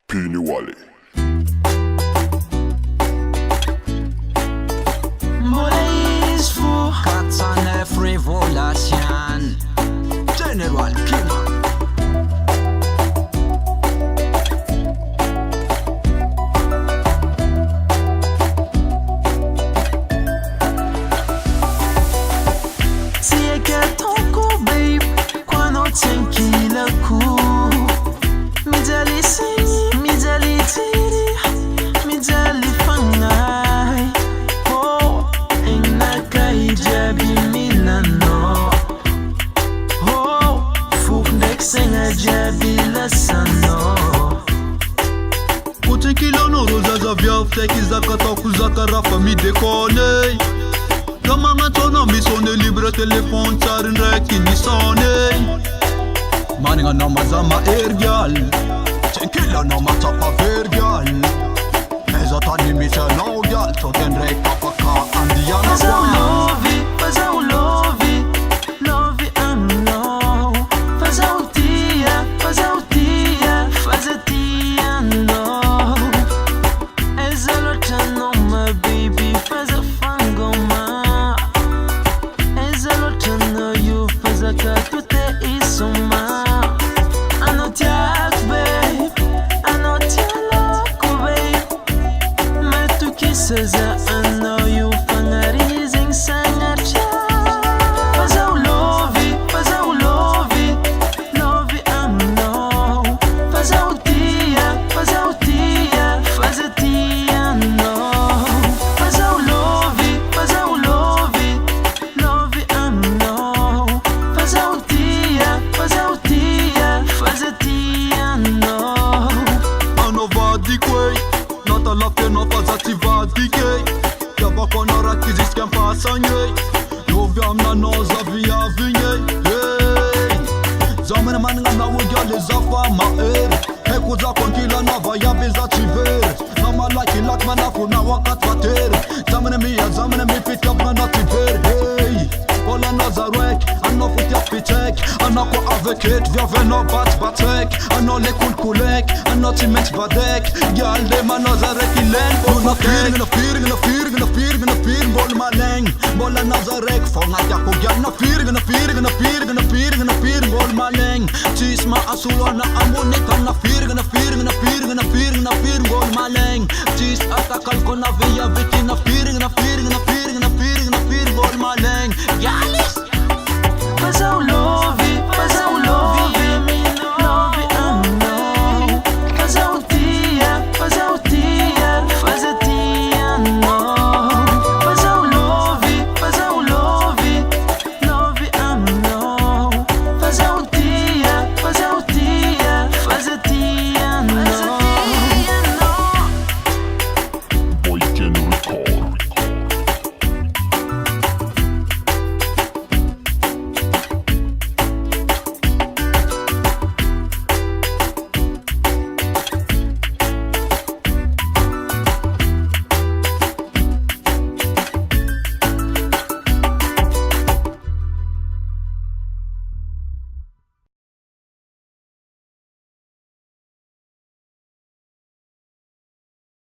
Pini Wally. Moïse Fou 409 Révolution General Kima. Si è che tocco babe quando tinchi la cu mi dali segni, mi dali tiri, mi dali fangai. Oh, inna kai jabi milano. Oh, fuk dek senga jabi la sano. Kutikila no roza za vya fteki za kataku za karafa mi dekone. Kama ngatona mi sone libre telefon charin reki ni sone. Maninga no mazama ergal. Tenkila no matapa vergal. Eza tani mi cha no gal. Toten rek papaka andiana Faza wana. lovi, faza lovi, lovi no. Faza utia, faza tia no. Eza lotano my baby, faza fangoma. Eza lotano you, faza katute isoma. Anotiak babe, anotiak babe. Matu kiseza I know you fangarizing sangacha. Faza lovi, lovi no. Faza utia, faza tia no. Faza lovi, lovi no. Faza utia, faza tia no. Ano vadi kwei. Nata lafte no fazati vadi gay. Yaba kona rakizis kem pasanye. Loviam na no zavia vinye. Hey. Zamene maninga na ugyale zafa ma Ekuza konkila na vaya biza chiver. Nama like ilak manafu na wakat vater. Zamene mi fit yab na nativer. Hey. Ola nazarek, anno fut yap pitek. Anno ko aveket, via veno batek. Anno le kulek, anno timent badek. Gyal de ma nazarek ilen. Una fir, bol maleng. Bola nazarek, fonga yako gyal na fir, bol maleng. Chisma asulo na amunika na fir, bol maleng. Chis atakal ko na via viti na fir,